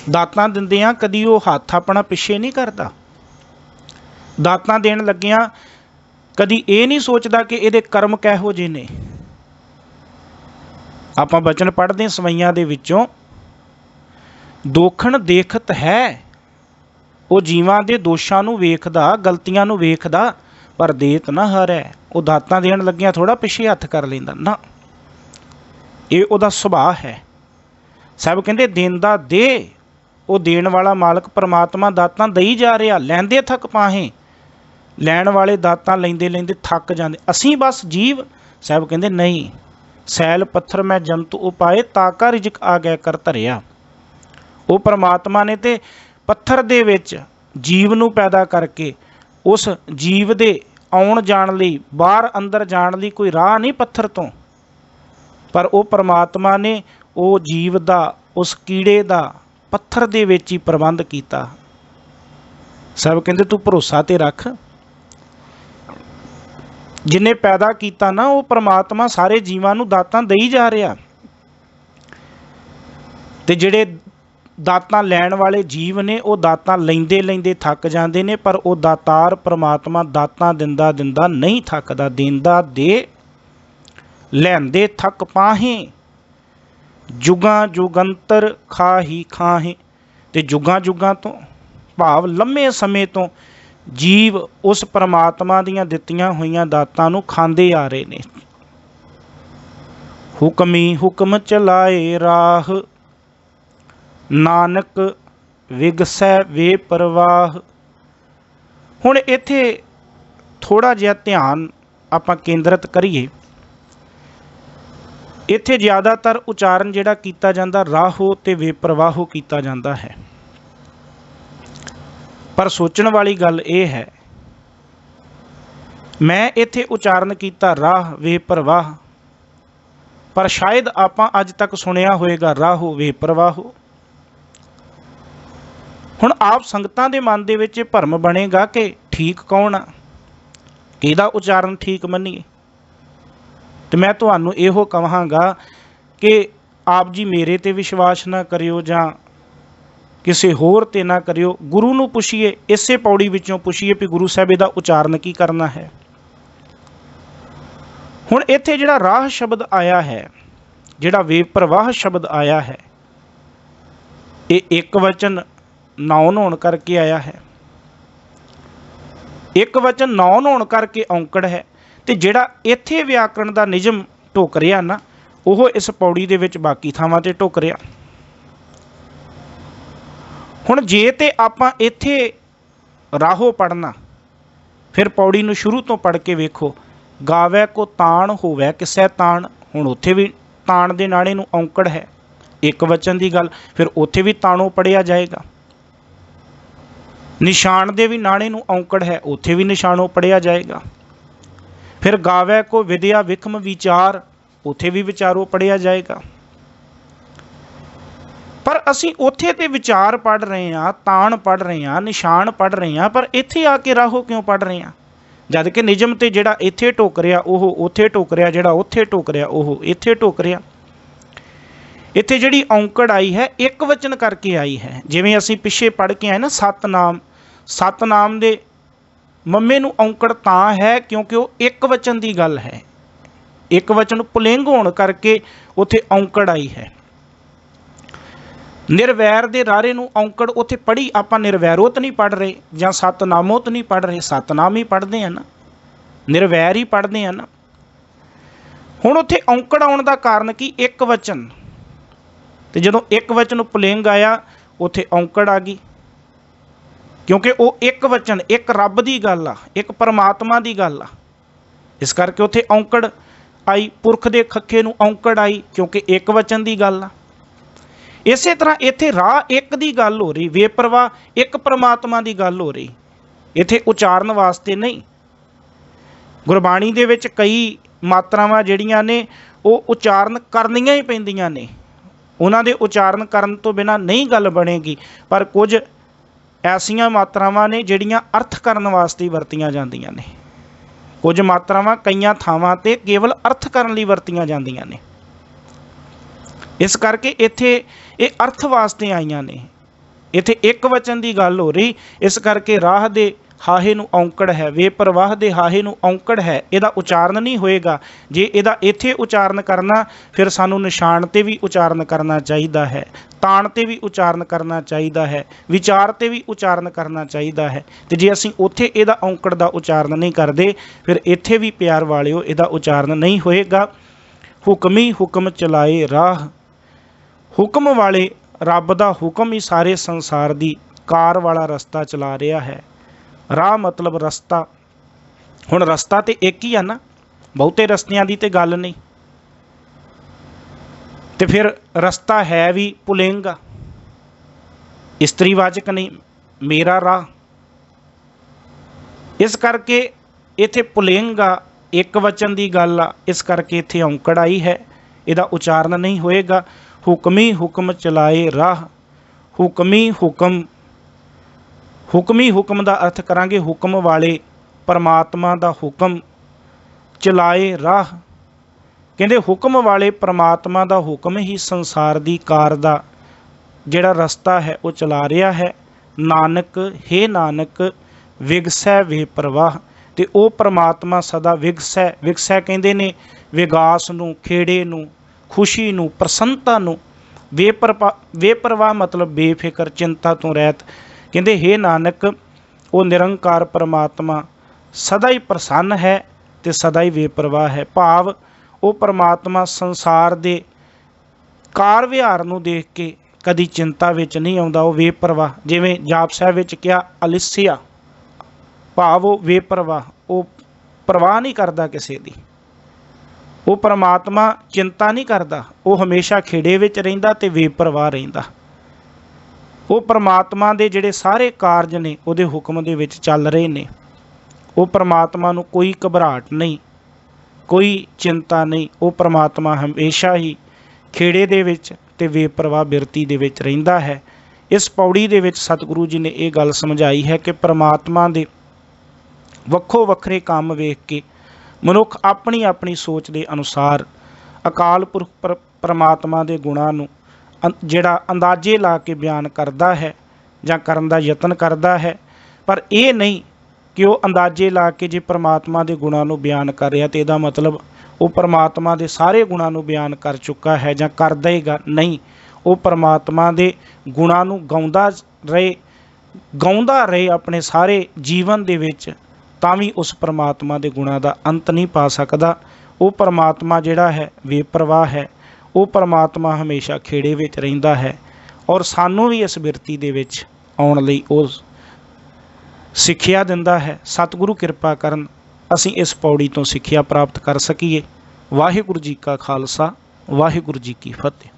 ਦਾਤਾਂ ਦਿੰਦਿਆਂ ਕਦੀ ਉਹ ਹੱਥ ਆਪਣਾ ਪਿੱਛੇ ਨਹੀਂ ਕਰਦਾ। ਦਾਤਾਂ ਦੇਣ ਲੱਗਿਆਂ ਕਦੀ ਇਹ ਨਹੀਂ ਸੋਚਦਾ ਕਿ ਇਹਦੇ ਕਰਮ ਕਿਹੋ ਜਿਹੇ ਨੇ। ਆਪਾਂ ਬਚਨ ਪੜ੍ਹਦੇ ਸਵਈਆਂ ਦੇ ਵਿੱਚੋਂ, ਦੋਖਣ ਦੇਖਤ ਹੈ। ਉਹ ਜੀਵਾਂ ਦੇ ਦੋਸ਼ਾਂ ਨੂੰ ਵੇਖਦਾ, ਗਲਤੀਆਂ ਨੂੰ ਵੇਖਦਾ, ਪਰ ਦੇਤ ਨਾ ਹਰੈ। ਉਹ ਦਾਤਾਂ ਦੇਣ ਲੱਗਿਆਂ ਥੋੜ੍ਹਾ ਪਿੱਛੇ ਹੱਥ ਕਰ ਲੈਂਦਾ ਨਾ, ਇਹ ਉਹਦਾ ਸੁਭਾਅ ਹੈ। ਸਭ ਕਹਿੰਦੇ ਦੇਂਦਾ ਦੇ। ਉਹ ਦੇਣ ਵਾਲਾ ਮਾਲਕ ਪਰਮਾਤਮਾ ਦਾਤਾਂ ਦਈ ਜਾ ਰਿਹਾ। ਲੈਂਦੇ ਥੱਕ ਪਾਹੇ, ਲੈਣ ਵਾਲੇ ਦਾਤਾਂ ਲੈਂਦੇ ਲੈਂਦੇ ਥੱਕ ਜਾਂਦੇ। ਅਸੀਂ ਬਸ ਜੀਵ, ਸਾਹਿਬ ਕਹਿੰਦੇ ਨਹੀਂ। ਸੈਲ ਪੱਥਰ ਮੈਂ ਜੰਤੂ ਉਪਾਏ, ਤਾਕਾ ਰਿਜਕ ਆ ਗਿਆ ਕਰ ਧਰਿਆ। ਉਹ ਪਰਮਾਤਮਾ ਨੇ ਤੇ ਪੱਥਰ ਦੇ ਵਿੱਚ ਜੀਵ ਨੂੰ ਪੈਦਾ ਕਰਕੇ ਉਸ ਜੀਵ ਦੇ ਆਉਣ ਜਾਣ ਲਈ, ਬਾਹਰ ਅੰਦਰ ਜਾਣ ਲਈ ਕੋਈ ਰਾਹ ਨਹੀਂ ਪੱਥਰ ਤੋਂ, ਪਰ ਉਹ ਪਰਮਾਤਮਾ ਨੇ ਉਹ ਜੀਵ ਦਾ, ਉਸ ਕੀੜੇ ਦਾ ਪੱਥਰ ਦੇ ਵਿੱਚ ਹੀ ਪ੍ਰਬੰਧ ਕੀਤਾ। ਸਭ ਕਹਿੰਦੇ ਤੂੰ ਭਰੋਸਾ ਤੇ ਰੱਖ। ਜਿਹਨੇ ਪੈਦਾ ਕੀਤਾ ਨਾ ਉਹ ਪਰਮਾਤਮਾ ਸਾਰੇ ਜੀਵਾਂ ਨੂੰ ਦਾਤਾਂ ਦੇਈ ਜਾ ਰਿਹਾ। ਤੇ ਜਿਹੜੇ ਦਾਤਾਂ ਲੈਣ ਵਾਲੇ ਜੀਵ ਨੇ ਉਹ ਦਾਤਾਂ ਲੈਂਦੇ ਲੈਂਦੇ ਥੱਕ ਜਾਂਦੇ ਨੇ, ਪਰ ਉਹ ਦਾਤਾਰ ਪਰਮਾਤਮਾ ਦਾਤਾਂ ਦਿੰਦਾ ਦਿੰਦਾ ਨਹੀਂ ਥੱਕਦਾ। ਦੇਂਦਾ ਦੇ, ਲੈਂਦੇ ਥੱਕ ਪਾਹੇ, ਜੁਗਾਂ ਜੁਗੰਤਰ ਖਾਹੀ ਖਾਹੇ। ਤੇ ਜੁਗਾਂ ਜੁਗਾਂ ਤੋਂ ਭਾਵ ਲੰਮੇ ਸਮੇਂ ਤੋਂ ਜੀਵ ਉਸ ਪਰਮਾਤਮਾ ਦੀਆਂ ਦਿੱਤੀਆਂ ਹੋਈਆਂ ਦਾਤਾਂ ਨੂੰ ਖਾਂਦੇ ਆ ਰਹੇ ਨੇ। ਹੁਕਮੀ ਹੁਕਮ ਚਲਾਏ ਰਾਹ, ਨਾਨਕ ਵਿਗਸੈ ਵੇ ਪਰਵਾਹ। ਹੁਣ ਇੱਥੇ ਥੋੜ੍ਹਾ ਜਿਹਾ ਧਿਆਨ ਆਪਾਂ ਕੇਂਦਰਿਤ ਕਰੀਏ। ਇੱਥੇ ਜ਼ਿਆਦਾਤਰ ਉਚਾਰਨ ਜਿਹੜਾ ਕੀਤਾ ਜਾਂਦਾ ਰਾਹੋ ਤੇ ਵੇਪਰਵਾਹੋ ਕੀਤਾ ਜਾਂਦਾ ਹੈ। ਪਰ ਸੋਚਣ ਵਾਲੀ ਗੱਲ ਇਹ ਹੈ, ਮੈਂ ਇੱਥੇ ਉਚਾਰਨ ਕੀਤਾ ਰਾਹ ਵੇਪਰਵਾਹ, ਪਰ ਸ਼ਾਇਦ ਆਪਾਂ ਅੱਜ ਤੱਕ ਸੁਣਿਆ ਹੋਵੇਗਾ ਰਾਹੋ ਵੇਪਰਵਾਹੋ। ਹੁਣ ਆਪ ਸੰਗਤਾਂ ਦੇ ਮਨ ਦੇ ਵਿੱਚ ਭਰਮ ਬਣੇਗਾ ਕਿ ਠੀਕ ਕੌਣ ਆ, ਕਿਹਦਾ ਉਚਾਰਨ ਠੀਕ ਮੰਨੀਏ। ਤੇ ਮੈਂ ਤੁਹਾਨੂੰ ਇਹੋ ਕਹਾਂਗਾ ਕਿ ਆਪ ਜੀ ਮੇਰੇ ਤੇ ਵਿਸ਼ਵਾਸ ਨਾ ਕਰਿਓ ਜਾਂ ਕਿਸੇ ਹੋਰ ਤੇ ਨਾ ਕਰਿਓ। ਗੁਰੂ ਨੂੰ ਪੁੱਛੀਏ, ਇਸੇ ਪੌੜੀ ਵਿੱਚੋਂ ਪੁੱਛੀਏ ਵੀ ਗੁਰੂ ਸਾਹਿਬ ਇਹਦਾ ਉਚਾਰਨ ਕੀ ਕਰਨਾ ਹੈ। ਹੁਣ ਇੱਥੇ ਜਿਹੜਾ ਰਾਹ ਸ਼ਬਦ ਆਇਆ ਹੈ, ਜਿਹੜਾ ਵੇਪਰਵਾਹ ਸ਼ਬਦ ਆਇਆ ਹੈ, ਇਹ ਇੱਕ ਵਚਨ ਨਾਉਨ ਹੋਣ ਕਰਕੇ ਆਇਆ ਹੈ। ਇੱਕ ਵਚਨ ਨਾਉਨ ਹੋਣ ਕਰਕੇ ਔਂਕੜ ਹੈ। ਤੇ ਜਿਹੜਾ ਇੱਥੇ ਵਿਆਕਰਣ ਦਾ ਨਿਯਮ ਢੁੱਕ ਰਿਹਾ ਨਾ, ਉਹ ਇਸ ਪੌੜੀ ਦੇ ਵਿੱਚ ਬਾਕੀ ਥਾਵਾਂ ਤੇ ਢੁੱਕ ਰਿਹਾ। ਹੁਣ ਜੇ ਤੇ ਆਪਾਂ ਇੱਥੇ ਰਾਹੋ ਪੜ੍ਹਨਾ, ਫਿਰ ਪੌੜੀ ਨੂੰ ਸ਼ੁਰੂ ਤੋਂ ਪੜ੍ਹ ਕੇ ਵੇਖੋ। ਗਾਵੈ ਕੋ ਤਾਣ ਹੋਵੈ ਕਿਸੈ ਤਾਣ। ਹੁਣ ਉੱਥੇ ਵੀ ਤਾਣ ਦੇ ਨਾਣੇ ਨੂੰ ਔਂਕੜ ਹੈ, ਇੱਕ ਵਚਨ ਦੀ ਗੱਲ, ਫਿਰ ਉੱਥੇ ਵੀ ਤਾਣੋਂ ਪੜ੍ਹਿਆ ਜਾਏਗਾ। ਨਿਸ਼ਾਨ ਦੇ ਵੀ ਨਾਣੇ ਨੂੰ ਔਂਕੜ ਹੈ, ਉੱਥੇ ਵੀ ਨਿਸ਼ਾਨੋਂ ਪੜ੍ਹਿਆ ਜਾਏਗਾ। ਫਿਰ ਗਾਵੈ ਕੋ ਵਿਦਿਆ ਵਿਖਮ ਵਿਚਾਰ, ਉੱਥੇ ਵੀ ਵਿਚਾਰੋਂ ਪੜ੍ਹਿਆ ਜਾਏਗਾ। ਪਰ ਅਸੀਂ ਉੱਥੇ ਤੇ ਵਿਚਾਰ ਪੜ੍ਹ ਰਹੇ ਹਾਂ, ਤਾਣ ਪੜ੍ਹ ਰਹੇ ਹਾਂ, ਨਿਸ਼ਾਨ ਪੜ੍ਹ ਰਹੇ ਹਾਂ, ਪਰ ਇੱਥੇ ਆ ਕੇ ਰਾਹੋ ਕਿਉਂ ਪੜ੍ਹ ਰਹੇ ਹਾਂ? ਜਦ ਕਿ ਨਿਯਮ ਤੇ ਜਿਹੜਾ ਇੱਥੇ ਢੁੱਕ ਰਿਹਾ ਉਹ ਉੱਥੇ ਢੁੱਕ ਰਿਹਾ, ਜਿਹੜਾ ਉੱਥੇ ਢੁੱਕ ਰਿਹਾ ਉਹ ਇੱਥੇ ਢੁੱਕ ਰਿਹਾ। ਇੱਥੇ ਜਿਹੜੀ ਔਂਕੜ ਆਈ ਹੈ ਇੱਕ ਵਚਨ ਕਰਕੇ ਆਈ ਹੈ। ਜਿਵੇਂ ਅਸੀਂ ਪਿੱਛੇ ਪੜ੍ਹ ਕੇ ਆਏ ਨਾ ਸਤਨਾਮ, ਸਤਨਾਮ ਦੇ ਮੰਮੇ ਨੂੰ ਔਂਕੜ ਤਾਂ ਹੈ ਕਿਉਂਕਿ ਉਹ ਇੱਕ ਵਚਨ ਦੀ ਗੱਲ ਹੈ। ਇੱਕ ਵਚਨ ਪੁਲਿੰਗ ਹੋਣ ਕਰਕੇ ਉੱਥੇ ਔਂਕੜ ਆਈ ਹੈ। ਨਿਰਵੈਰ ਦੇ ਰਾਰੇ ਨੂੰ ਔਂਕੜ ਉੱਥੇ ਪੜ੍ਹੀ, ਆਪਾਂ ਨਿਰਵੈਰੋਤ ਨਹੀਂ ਪੜ੍ਹ ਰਹੇ ਜਾਂ ਸਤਨਾਮੋਤ ਨਹੀਂ ਪੜ੍ਹ ਰਹੇ, ਸਤਨਾਮ ਹੀ ਪੜ੍ਹਦੇ ਆ ਨਾ, ਨਿਰਵੈਰ ਹੀ ਪੜ੍ਹਦੇ ਆ ਨਾ। ਹੁਣ ਉੱਥੇ ਔਂਕੜ ਆਉਣ ਦਾ ਕਾਰਨ ਕੀ? ਇੱਕ ਵਚਨ। ਤੇ ਜਦੋਂ ਇੱਕ ਵਚਨ ਪੁਲਿੰਗ ਆਇਆ ਉੱਥੇ ਔਂਕੜ ਆ ਗਈ, ਕਿਉਂਕਿ ਉਹ ਇੱਕ ਵਚਨ, ਇੱਕ ਰੱਬ ਦੀ ਗੱਲ ਆ, ਇੱਕ ਪਰਮਾਤਮਾ ਦੀ ਗੱਲ ਆ, ਇਸ ਕਰਕੇ ਉੱਥੇ ਔਂਕੜ ਆਈ। ਪੁਰਖ ਦੇ ਖੱਖੇ ਨੂੰ ਔਂਕੜ ਆਈ ਕਿਉਂਕਿ ਇੱਕ ਵਚਨ ਦੀ ਗੱਲ ਆ। ਇਸੇ ਤਰ੍ਹਾਂ ਇੱਥੇ ਰਾਹ ਇੱਕ ਦੀ ਗੱਲ ਹੋ ਰਹੀ, ਵੇਪਰਵਾਹ ਇੱਕ ਪਰਮਾਤਮਾ ਦੀ ਗੱਲ ਹੋ ਰਹੀ, ਇੱਥੇ ਉਚਾਰਨ ਵਾਸਤੇ ਨਹੀਂ। ਗੁਰਬਾਣੀ ਦੇ ਵਿੱਚ ਕਈ ਮਾਤਰਾਵਾਂ ਜਿਹੜੀਆਂ ਨੇ ਉਹ ਉਚਾਰਨ ਕਰਨੀਆਂ ਹੀ ਪੈਂਦੀਆਂ ਨੇ, ਉਹਨਾਂ ਦੇ ਉਚਾਰਨ ਕਰਨ ਤੋਂ ਬਿਨਾਂ ਨਹੀਂ ਗੱਲ ਬਣੇਗੀ। ਪਰ ਕੁਝ ਐਸੀਆਂ ਮਾਤਰਾਵਾਂ ਨੇ ਜਿਹੜੀਆਂ ਅਰਥ ਕਰਨ ਵਾਸਤੇ ਵਰਤੀਆਂ ਜਾਂਦੀਆਂ ਨੇ, ਕੁਝ ਮਾਤਰਾਵਾਂ ਕਈਆਂ ਥਾਵਾਂ 'ਤੇ ਕੇਵਲ ਅਰਥ ਕਰਨ ਲਈ ਵਰਤੀਆਂ ਜਾਂਦੀਆਂ ਨੇ। ਇਸ ਕਰਕੇ ਇੱਥੇ ਇਹ ਅਰਥ ਵਾਸਤੇ ਆਈਆਂ ਨੇ। इत्थे एक वचन की गल हो रही, इस करके राह दे हाहे नूं औंकड़ है, बेपरवाह दे हाहे नूं औंकड़ है, इहदा उचारण नहीं होएगा। जे इहदा इत्थे उचारण करना फिर सानूं निशान ते भी उचारण करना चाहिदा है, ताण ते भी उचारण करना चाहिदा है, विचार ते भी उचारण करना चाहिदा है। ते जे असीं उत्थे इहदा औंकड़ दा उचारण नहीं करदे फिर इत्थे भी प्यार वालिओ इहदा उचारण नहीं होएगा। हुक्मी हुक्म चलाए राह, हुक्म वाले रब दा हुक्म ही सारे संसार दी कार वाला रस्ता चला रहा है। राह मतलब रस्ता, हुण रस्ता तो एक ही है ना, बहुते रस्तियां दी ते गल नहीं। तो फिर रस्ता है भी पुलिंग, इस्त्रीवाचक नहीं, मेरा राह। इस करके इत्थे पुलिंग आ, एक वचन की गल आ, इस करके इत्थे औंकड़ आई है, इहदा उचारण नहीं होएगा। हुक्मी हुक्म चलाए राह, हुक्मी हुक्म, हुक्मी हुक्म का अर्थ करांगे हुक्म वाले परमात्मा का हुक्म, चलाए राह कहते हुक्म वाले परमात्मा का हुक्म ही संसार की कार का जिहड़ा रस्ता है वो चला रहा है। नानक हे नानक विगसै बेपरवाह, तो वो परमात्मा सदा विगसै, विगसै कहते ने विगास नूं, खेड़े नूं, खुशी नूं, प्रसन्नता नूं। बेपरवाह मतलब बेफिक्र, चिंता तो रहत। कहते हे नानक वो निरंकार परमात्मा सदा ही प्रसन्न है तो सदा ही बेपरवाह है। भाव वो परमात्मा संसार के कार विहार नूं देख के कदी चिंता विच नहीं आउंदा, वो बेपरवाह। जिवें जाप साहिब विच कहा अलिसिया, भाव वो बेपरवाह, वो परवाह नहीं करता किसी दी। वो परमात्मा चिंता नहीं करता, वो हमेशा खेड़े विच रहिंदा ते बेपरवाह रहिंदा। वो परमात्मा दे जिहड़े सारे कारज ने उहदे हुक्म दे विच चल रहे ने। वो परमात्मा नूं कोई घबराहट नहीं, कोई चिंता नहीं। वो परमात्मा हमेशा ही खेड़े दे विच ते बेपरवाह बिरती दे विच रहिंदा है। इस पौड़ी दे विच सतगुरु जी ने ये गल समझाई है कि परमात्मा दे वक्खो वक्खरे काम वेख के मनुख अपनी अपनी सोच के अनुसार अकाल पुरख परमात्मा के गुणां नूं जिहड़ा अंदाजे ला के बयान करता है जां करन दा यतन करता है। पर यह नहीं कि वो अंदाजे ला के जे परमात्मा के गुणां नूं बयान कर रहा तो इहदा मतलब वो परमात्मा के सारे गुणां नूं बयान कर चुका है जां कर देगा। नहीं, वो परमात्मा के गुणां नूं गाउंदा रहे अपने सारे जीवन दे विच, तां भी उस परमात्मा के गुणां दा अंत नहीं पा सकदा। वो परमात्मा जिहड़ा है बेपरवाह है, वो परमात्मा हमेशा खेड़े विच रहिंदा है। और सानू भी इस बिरती दे विच आउण लई वो सिੱਖਿਆ दिंदा है। सतगुरु किरपा करन असीं इस पौड़ी तो सिੱਖਿਆ प्राप्त कर सकीए। वाहिगुरू जी का खालसा, वाहिगुरू जी की फतेह।